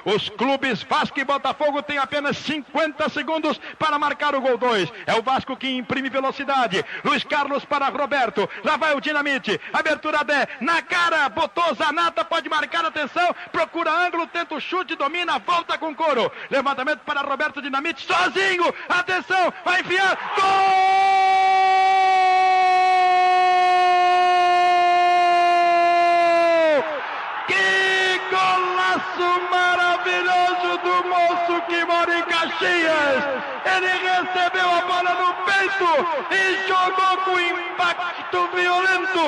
Os clubes Vasco e Botafogo têm apenas 50 segundos para marcar o gol 2. É o Vasco que imprime velocidade. Luiz Carlos para Roberto. Lá vai o Dinamite. Abertura Dé. Na cara. Botou Zanata. Pode marcar. Atenção. Procura ângulo. Tenta o chute. Domina. Volta com couro. Levantamento para Roberto Dinamite. Sozinho. Atenção. Vai enfiar. Gol! Maravilhoso do moço que mora em Caxias. Ele recebeu a bola no peito e jogou com impacto violento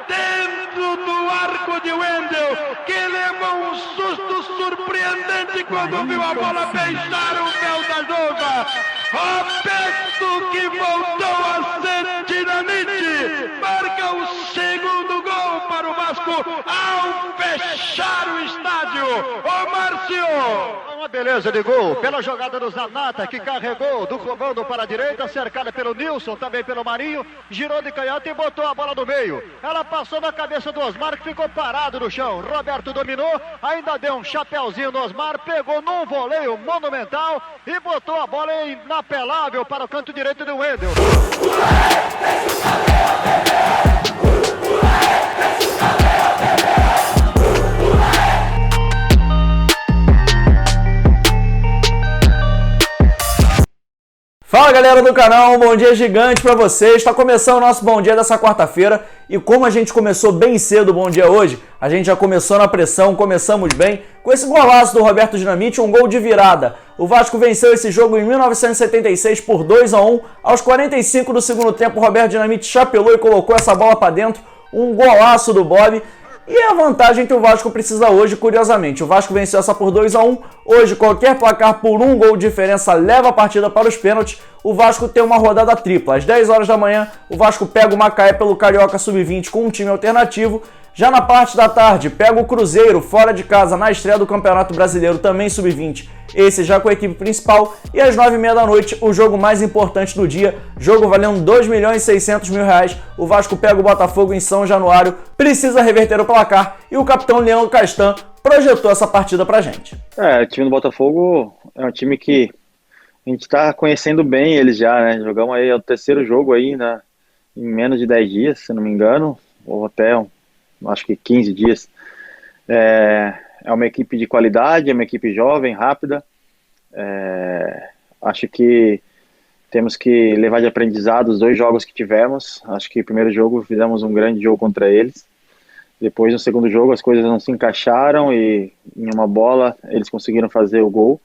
dentro do arco de Wendel, que levou um susto surpreendente quando viu a bola beijar o véu da luva. Roberto, que voltou a ser Dinamite, marca o segundo gol para o Vasco ao fechar o estádio. Ô Márcio! Uma beleza de gol pela jogada do Zanata, que carregou do comando para a direita, cercada pelo Nilson, também pelo Marinho, girou de canhota e botou a bola no meio. Ela passou na cabeça do Osmar, que ficou parado no chão. Roberto dominou, ainda deu um chapéuzinho no Osmar, pegou num voleio monumental e botou a bola inapelável para o canto direito do Wendel. Fala galera do canal, um bom dia gigante pra vocês. Está começando o nosso Bom Dia dessa quarta-feira e como a gente começou bem cedo o Bom Dia hoje, a gente já começou na pressão, começamos bem com esse golaço do Roberto Dinamite, um gol de virada. O Vasco venceu esse jogo em 1976 por 2-1. Aos 45 do segundo tempo, o Roberto Dinamite chapelou e colocou essa bola pra dentro, um golaço do Bob. E é a vantagem que o Vasco precisa hoje, curiosamente. O Vasco venceu essa por 2-1. Hoje, qualquer placar por um gol de diferença leva a partida para os pênaltis. O Vasco tem uma rodada tripla. Às 10 horas da manhã, o Vasco pega o Macaé pelo Carioca Sub-20 com um time alternativo. Já na parte da tarde, pega o Cruzeiro fora de casa na estreia do Campeonato Brasileiro, também Sub-20. Esse já com a equipe principal. E às 9h30 da noite, o jogo mais importante do dia. Jogo valendo R$2.600.000. O Vasco pega o Botafogo em São Januário. Precisa reverter o placar. E o capitão Leandro Castan projetou essa partida pra gente. O time do Botafogo é um time que a gente tá conhecendo bem eles já, né? Jogamos aí, é o terceiro jogo aí, né? Em menos de 10 dias, se não me engano. Ou até, acho que 15 dias. É uma equipe de qualidade, é uma equipe jovem, rápida. Acho que temos que levar de aprendizado os dois jogos que tivemos. Acho que o primeiro jogo fizemos um grande jogo contra eles. Depois, no segundo jogo, as coisas não se encaixaram e em uma bola eles conseguiram fazer o gol.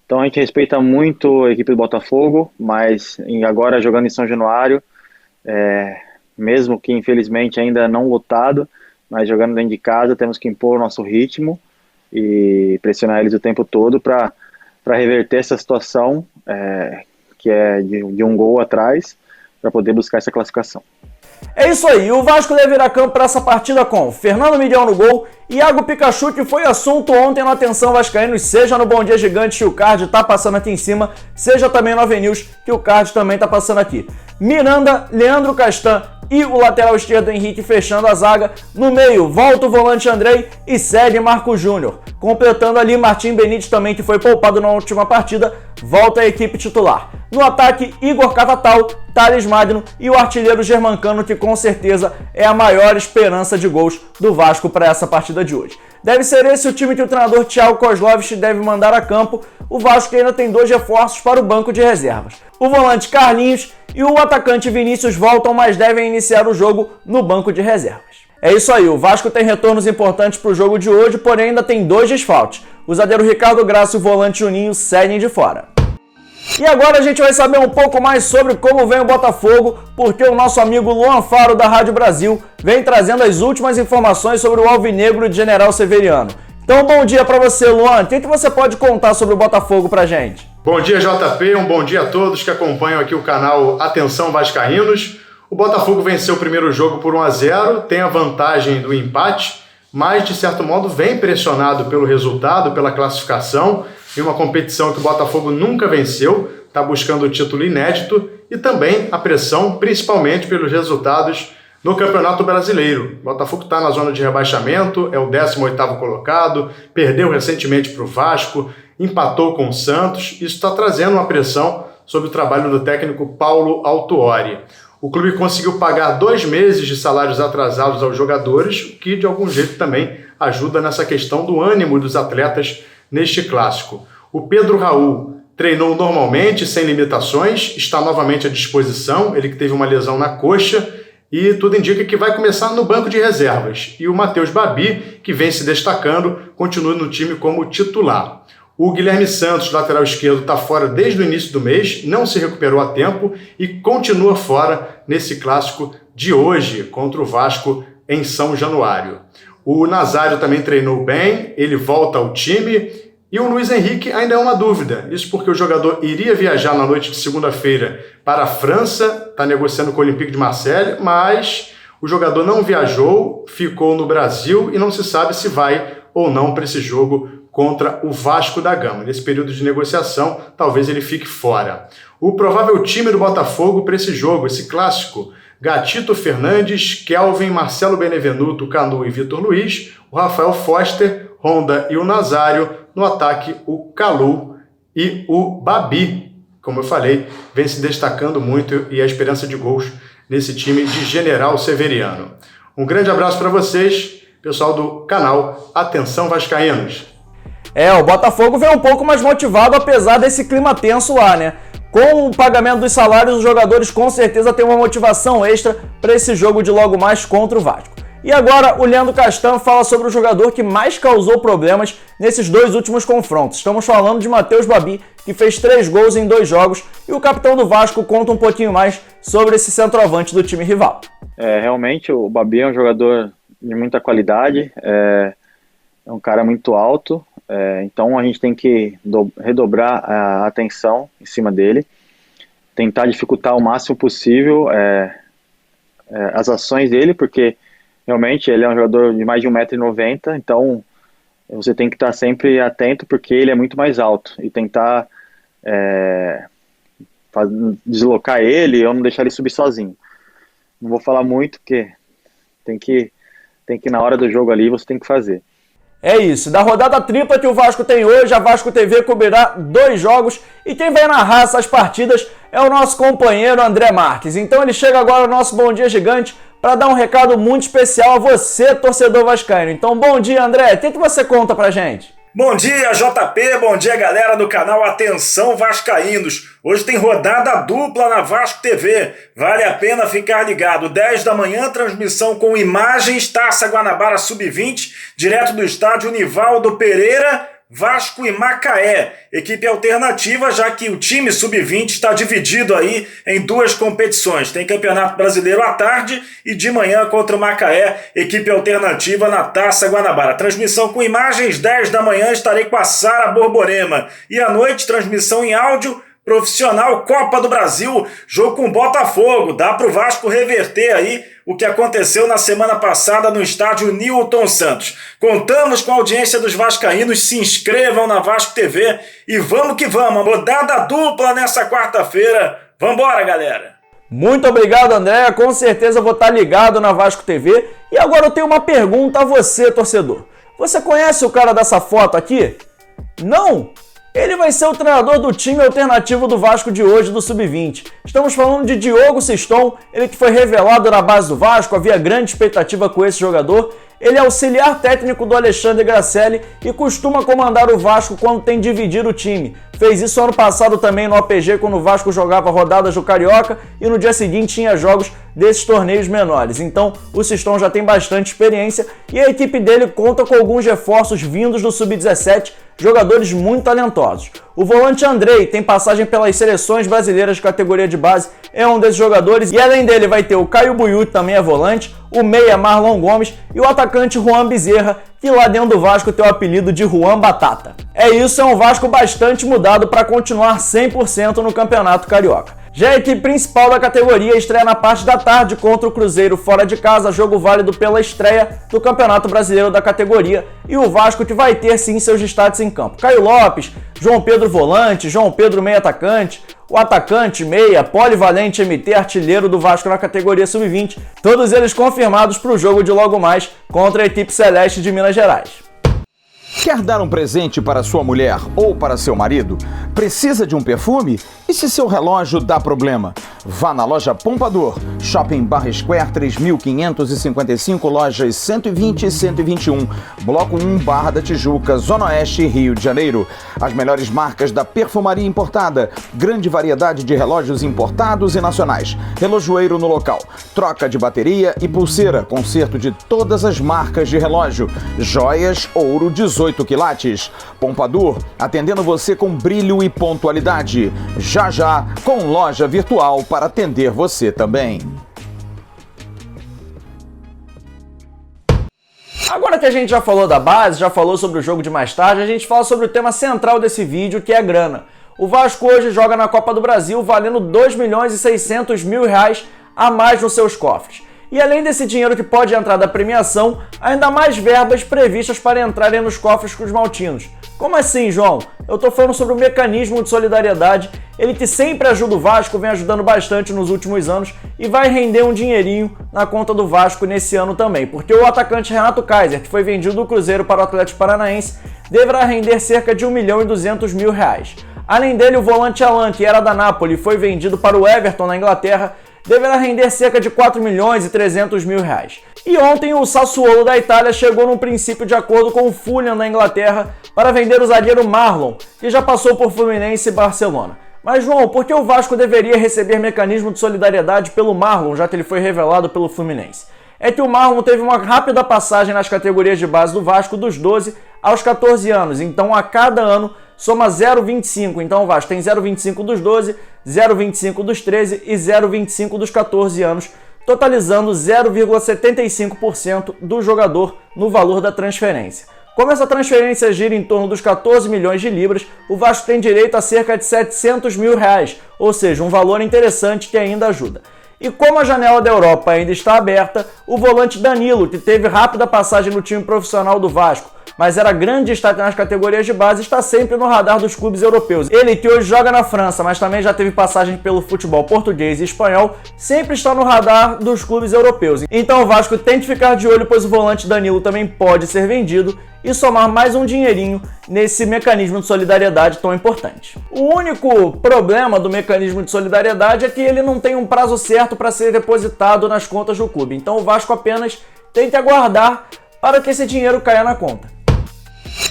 Então a gente respeita muito a equipe do Botafogo, mas agora jogando em São Januário, mesmo que infelizmente ainda não lotado, mas jogando dentro de casa, temos que impor o nosso ritmo e pressionar eles o tempo todo para reverter essa situação que é de um gol atrás, para poder buscar essa classificação. É isso aí, o Vasco deve ir a campo para essa partida com Fernando Miguel no gol, Iago Pikachu, que foi assunto ontem no Atenção Vascaínos, seja no Bom Dia Gigante, que o card tá passando aqui em cima, seja também no Avenews, que o card também tá passando aqui. Miranda, Leandro Castan e o lateral esquerdo Henrique fechando a zaga. No meio, volta o volante Andrei e segue Marco Júnior. Completando ali Martim Benítez também, que foi poupado na última partida, volta a equipe titular. No ataque, Igor Catatal, Thales Magno e o artilheiro Germancano, que com certeza é a maior esperança de gols do Vasco para essa partida de hoje. Deve ser esse o time que o treinador Thiago Kozlovich deve mandar a campo. O Vasco ainda tem dois reforços para o banco de reservas. O volante Carlinhos e o atacante Vinícius voltam, mas devem iniciar o jogo no banco de reservas. É isso aí, o Vasco tem retornos importantes para o jogo de hoje, porém ainda tem dois desfalques. O zagueiro Ricardo Graça e o volante Juninho seguem de fora. E agora a gente vai saber um pouco mais sobre como vem o Botafogo, porque o nosso amigo Luan Faro da Rádio Brasil vem trazendo as últimas informações sobre o Alvinegro de General Severiano. Então bom dia para você, Luan. O que você pode contar sobre o Botafogo pra gente? Bom dia, JP. Um bom dia a todos que acompanham aqui o canal Atenção Vascaínos. O Botafogo venceu o primeiro jogo por 1-0, tem a vantagem do empate, mas de certo modo vem pressionado pelo resultado, pela classificação, em uma competição que o Botafogo nunca venceu, está buscando o título inédito, e também a pressão, principalmente pelos resultados no Campeonato Brasileiro. O Botafogo está na zona de rebaixamento, é o 18º colocado, perdeu recentemente para o Vasco, empatou com o Santos. Isso está trazendo uma pressão sobre o trabalho do técnico Paulo Autuori. O clube conseguiu pagar 2 meses de salários atrasados aos jogadores, o que de algum jeito também ajuda nessa questão do ânimo dos atletas neste clássico. O Pedro Raul treinou normalmente, sem limitações, está novamente à disposição, ele que teve uma lesão na coxa, e tudo indica que vai começar no banco de reservas. E o Matheus Babi, que vem se destacando, continua no time como titular. O Guilherme Santos, lateral esquerdo, está fora desde o início do mês, não se recuperou a tempo e continua fora nesse clássico de hoje contra o Vasco em São Januário. O Nazário também treinou bem, ele volta ao time. E o Luiz Henrique ainda é uma dúvida. Isso porque o jogador iria viajar na noite de segunda-feira para a França, está negociando com o Olympique de Marseille, mas o jogador não viajou, ficou no Brasil e não se sabe se vai ou não para esse jogo contra o Vasco da Gama. Nesse período de negociação, talvez ele fique fora. O provável time do Botafogo para esse jogo, esse clássico: Gatito Fernandes, Kelvin, Marcelo Benevenuto, Canu e Vitor Luiz, o Rafael Foster, Honda e o Nazário. No ataque, o Calu e o Babi. Como eu falei, vem se destacando muito e a esperança de gols nesse time de General Severiano. Um grande abraço para vocês, pessoal do canal Atenção Vascaínos. O Botafogo vem um pouco mais motivado apesar desse clima tenso lá, né? Com o pagamento dos salários, os jogadores com certeza têm uma motivação extra para esse jogo de logo mais contra o Vasco. E agora o Leandro Castan fala sobre o jogador que mais causou problemas nesses 2 últimos confrontos. Estamos falando de Matheus Babi, que fez 3 gols em 2 jogos, e o capitão do Vasco conta um pouquinho mais sobre esse centroavante do time rival. Realmente o Babi é um jogador de muita qualidade, é um cara muito alto, então a gente tem que redobrar a atenção em cima dele, tentar dificultar o máximo possível as ações dele, porque realmente ele é um jogador de mais de 1,90 m, então você tem que estar sempre atento porque ele é muito mais alto e tentar deslocar ele ou não deixar ele subir sozinho. Não vou falar muito porque tem que na hora do jogo ali você tem que fazer. É isso, da rodada tripla que o Vasco tem hoje, a Vasco TV cobrirá 2 jogos e quem vai narrar essas partidas é o nosso companheiro André Marques. Então ele chega agora no nosso Bom Dia Gigante para dar um recado muito especial a você, torcedor vascaíno. Então, bom dia, André. O que você conta pra gente? Bom dia, JP. Bom dia, galera do canal Atenção Vascaínos. Hoje tem rodada dupla na Vasco TV. Vale a pena ficar ligado. 10 da manhã, transmissão com imagens, Taça Guanabara Sub-20, direto do estádio Nivaldo Pereira, Vasco e Macaé, equipe alternativa, já que o time sub-20 está dividido aí em 2 competições. Tem Campeonato Brasileiro à tarde e de manhã contra o Macaé, equipe alternativa na Taça Guanabara. Transmissão com imagens, 10 da manhã estarei com a Sara Borborema. E à noite, transmissão em áudio, profissional, Copa do Brasil, jogo com Botafogo. Dá para o Vasco reverter aí o que aconteceu na semana passada no estádio Newton Santos. Contamos com a audiência dos vascaínos, se inscrevam na Vasco TV e vamos que vamos, rodada dupla nessa quarta-feira. Vambora, galera! Muito obrigado, André, com certeza vou estar ligado na Vasco TV. E agora eu tenho uma pergunta a você, torcedor. Você conhece o cara dessa foto aqui? Não? Ele vai ser o treinador do time alternativo do Vasco de hoje, do Sub-20. Estamos falando de Diogo Siston, ele que foi revelado na base do Vasco, havia grande expectativa com esse jogador. Ele é auxiliar técnico do Alexandre Gracelli e costuma comandar o Vasco quando tem dividido o time. Fez isso ano passado também no APG, quando o Vasco jogava rodadas do Carioca e no dia seguinte tinha jogos desses torneios menores. Então o Siston já tem bastante experiência e a equipe dele conta com alguns reforços vindos do Sub-17, jogadores muito talentosos. O volante Andrei tem passagem pelas seleções brasileiras de categoria de base, é um desses jogadores, e além dele vai ter o Caio Buiú, também é volante, o meia Marlon Gomes e o atacante Juan Bezerra, que lá dentro do Vasco tem o apelido de Juan Batata. É isso, é um Vasco bastante mudado para continuar 100% no Campeonato Carioca. Já a equipe principal da categoria estreia na parte da tarde contra o Cruzeiro fora de casa, jogo válido pela estreia do Campeonato Brasileiro da categoria, e o Vasco que vai ter sim seus destaques em campo. Caio Lopes, João Pedro volante, João Pedro meio atacante, o atacante, meia, polivalente, MT, artilheiro do Vasco na categoria sub-20, todos eles confirmados para o jogo de logo mais contra a equipe celeste de Minas Gerais. Quer dar um presente para sua mulher ou para seu marido? Precisa de um perfume? E se seu relógio dá problema? Vá na loja Pompadour, Shopping Barra Square 3555, lojas 120 e 121, Bloco 1, Barra da Tijuca, Zona Oeste, Rio de Janeiro. As melhores marcas da perfumaria importada, grande variedade de relógios importados e nacionais, relojoeiro no local, troca de bateria e pulseira, conserto de todas as marcas de relógio, joias, ouro 18 quilates. Pompadour, atendendo você com brilho e pontualidade. Já, com loja virtual para atender você também. Agora que a gente já falou da base, já falou sobre o jogo de mais tarde, a gente fala sobre o tema central desse vídeo, que é a grana. O Vasco hoje joga na Copa do Brasil valendo R$2.600.000 a mais nos seus cofres. E além desse dinheiro que pode entrar da premiação, ainda mais verbas previstas para entrarem nos cofres com os maltinos. Como assim, João? Eu tô falando sobre o mecanismo de solidariedade, ele que sempre ajuda o Vasco, vem ajudando bastante nos últimos anos e vai render um dinheirinho na conta do Vasco nesse ano também, porque o atacante Renato Kaiser, que foi vendido do Cruzeiro para o Atlético Paranaense, deverá render cerca de R$1.200.000. Além dele, o volante Alan, que era da Napoli e foi vendido para o Everton na Inglaterra, deverá render cerca de R$4.300.000. E ontem o Sassuolo da Itália chegou num princípio de acordo com o Fulham da Inglaterra para vender o zagueiro Marlon, que já passou por Fluminense e Barcelona. Mas, João, por que o Vasco deveria receber mecanismo de solidariedade pelo Marlon, já que ele foi revelado pelo Fluminense? É que o Marlon teve uma rápida passagem nas categorias de base do Vasco dos 12 aos 14 anos, então a cada ano soma 0,25, então o Vasco tem 0,25 dos 12, 0,25 dos 13 e 0,25 dos 14 anos, totalizando 0,75% do jogador no valor da transferência. Como essa transferência gira em torno dos 14 milhões de libras, o Vasco tem direito a cerca de R$700.000, ou seja, um valor interessante que ainda ajuda. E como a janela da Europa ainda está aberta, o volante Danilo, que teve rápida passagem no time profissional do Vasco, mas era grande destaque nas categorias de base, está sempre no radar dos clubes europeus. Ele, que hoje joga na França, mas também já teve passagem pelo futebol português e espanhol, sempre está no radar dos clubes europeus. Então o Vasco tem que ficar de olho, pois o volante Danilo também pode ser vendido e somar mais um dinheirinho nesse mecanismo de solidariedade tão importante. O único problema do mecanismo de solidariedade é que ele não tem um prazo certo para ser depositado nas contas do clube. Então o Vasco apenas tem que aguardar para que esse dinheiro caia na conta.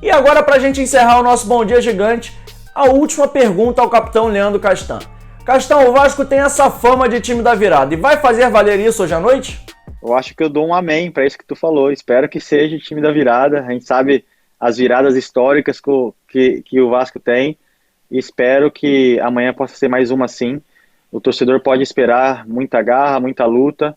E agora, para a gente encerrar o nosso Bom Dia Gigante, a última pergunta ao capitão Leandro Castan. Castan, o Vasco tem essa fama de time da virada e vai fazer valer isso hoje à noite? Eu acho que eu dou um amém para isso que tu falou. Espero que seja o time da virada. A gente sabe as viradas históricas que o Vasco tem e espero que amanhã possa ser mais uma assim. O torcedor pode esperar muita garra, muita luta.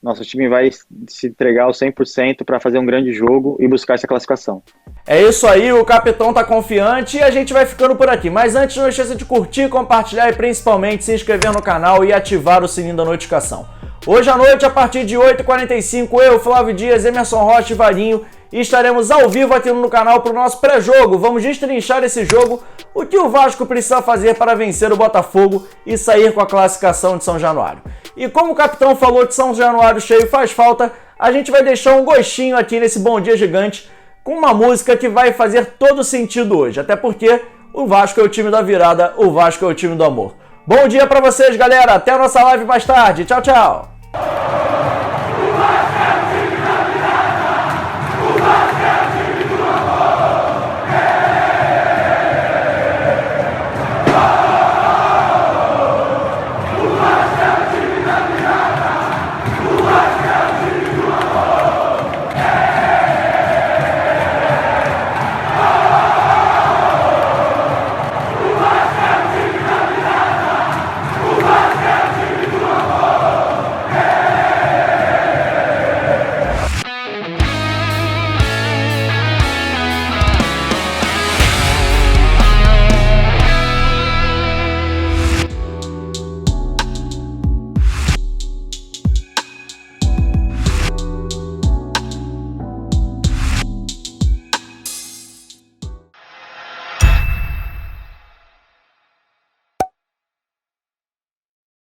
Nosso time vai se entregar ao 100% para fazer um grande jogo e buscar essa classificação. É isso aí, o capitão tá confiante e a gente vai ficando por aqui. Mas antes, não esqueça de curtir, compartilhar e principalmente se inscrever no canal e ativar o sininho da notificação. Hoje à noite, a partir de 8h45, eu, Flávio Dias, Emerson Rocha e Varinho estaremos ao vivo aqui no canal para o nosso pré-jogo. Vamos destrinchar esse jogo, o que o Vasco precisa fazer para vencer o Botafogo e sair com a classificação de São Januário. E como o capitão falou que São Januário cheio faz falta, a gente vai deixar um gostinho aqui nesse Bom Dia Gigante com uma música que vai fazer todo sentido hoje, até porque o Vasco é o time da virada, o Vasco é o time do amor. Bom dia para vocês, galera, até a nossa live mais tarde, tchau, tchau!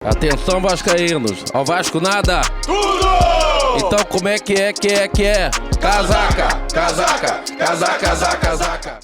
Atenção, vascaínos. Ao Vasco nada. Tudo! Então como é que é? Casaca, casaca, casaca, casaca, casaca.